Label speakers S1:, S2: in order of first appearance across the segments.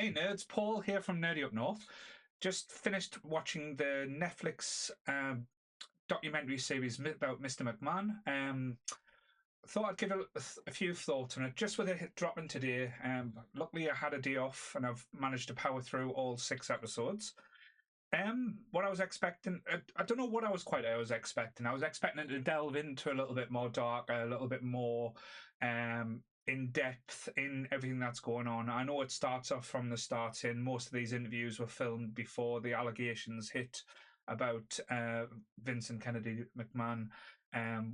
S1: Hey nerds, Paul here from Nerdy Up North. Just finished watching the Netflix documentary series about Mr. McMahon. Thought I'd give a few thoughts on it. Just with it dropping today, luckily I had a day off and I've managed to power through all 6 episodes. What I was expecting, I don't know what I was expecting. I was expecting it to delve into a little bit more dark, a little bit more in depth in everything that's going on. I know it starts off from the start, in most of these interviews were filmed before the allegations hit about Vincent Kennedy McMahon,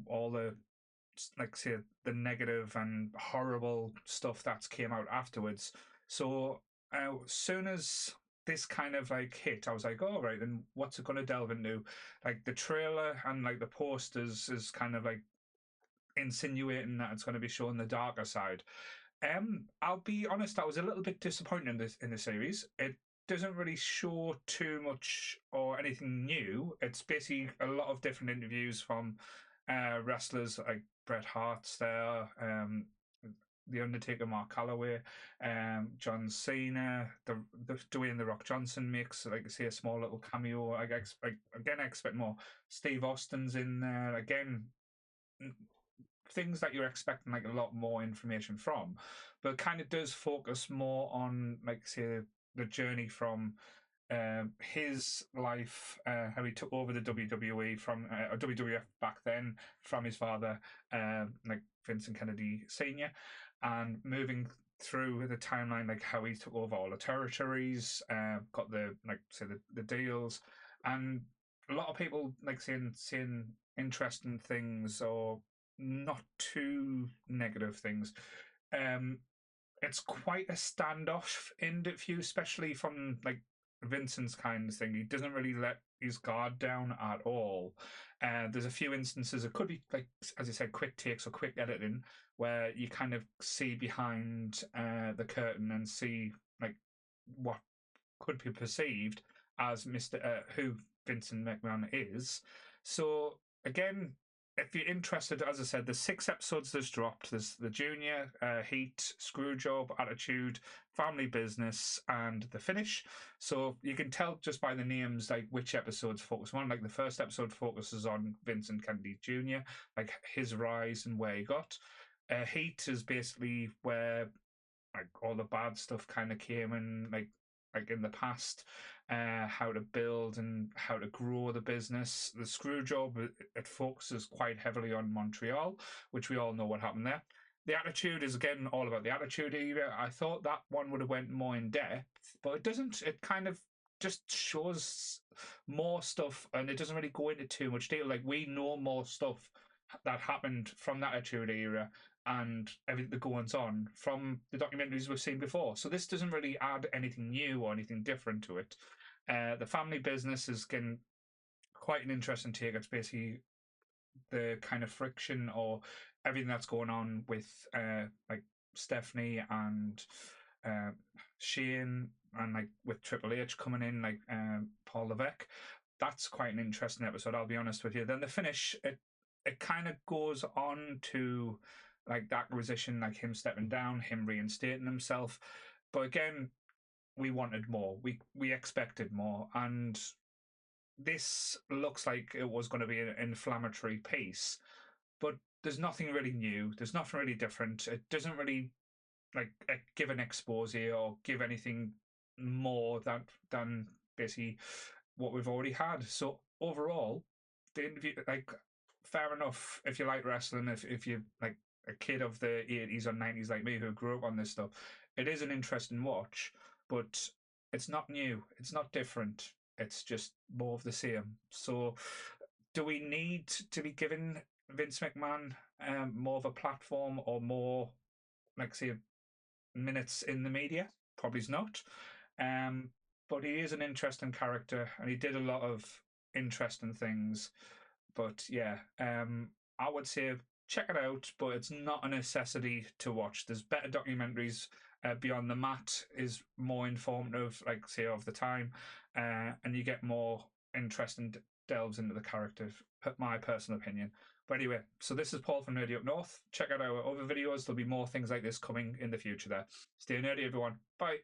S1: all the like say the negative and horrible stuff that's came out afterwards. So as soon as this kind of like hit, I was like, all right, then what's it going to delve into? Like the trailer and like the posters is kind of like insinuating that it's going to be showing the darker side. I'll be honest, I was a little bit disappointed in the series. It doesn't really show too much or anything new. It's basically a lot of different interviews from wrestlers like Bret Hart's there, the Undertaker, Mark Calloway, John Cena, the Dwayne the Rock Johnson makes like I say a small little cameo. I expect more. Steve Austin's in there again. Things that you're expecting like a lot more information from, but it kind of does focus more on like say the journey from his life, how he took over the WWE from WWF back then from his father, like Vincent Kennedy Senior, and moving through the timeline, like how he took over all the territories, got the like say the deals, and a lot of people like saying interesting things or not too negative things. Um, it's quite a standoff interview, especially from like Vincent's kind of thing. He doesn't really let his guard down at all. There's a few instances, it could be like, as I said, quick takes or quick editing, where you kind of see behind the curtain and see like what could be perceived as who Vincent McMahon is. So again, if you're interested, as I said, there's 6 episodes that's dropped. There's the Junior, Heat, Screwjob, Attitude, Family Business, and The Finish. So you can tell just by the names like which episodes focus on. Like the first episode focuses on Vincent Kennedy Jr., like his rise and where he got. Heat is basically where like all the bad stuff kind of came in, like in the past, how to build and how to grow the business. The screw job, it focuses quite heavily on Montreal, which we all know what happened there. The attitude is again all about the attitude era. I thought that one would have went more in depth, but it doesn't. It kind of just shows more stuff, and it doesn't really go into too much detail. Like we know more stuff that happened from that attitude era and everything that goes on from the documentaries we've seen before. So this doesn't really add anything new or anything different to it. The family business is getting quite an interesting take. It's basically the kind of friction or everything that's going on with like Stephanie and uh, Shane, and like with Triple H coming in, like Paul Levesque. That's quite an interesting episode, I'll be honest with you. Then the finish, it kind of goes on to like that acquisition, like him stepping down, him reinstating himself. But again, we wanted more. We expected more, and this looks like it was going to be an inflammatory piece. But there's nothing really new. There's nothing really different. It doesn't really like give an expose or give anything more than basically what we've already had. So overall, the interview, like, fair enough if you like wrestling, if you like a kid of the 80s or 90s like me who grew up on this stuff, it is an interesting watch, but it's not new, it's not different, it's just more of the same. So do we need to be giving Vince McMahon more of a platform or more, like, say, minutes in the media? Probably not. Um, but he is an interesting character, and he did a lot of interesting things. But yeah, I would say check it out, but it's not a necessity to watch. There's better documentaries. Beyond the Mat is more informative, like say of the time, and you get more interesting delves into the character. My personal opinion. But anyway, so this is Paul from Nerdy Up North. Check out our other videos. There'll be more things like this coming in the future there. Stay nerdy, everyone. Bye.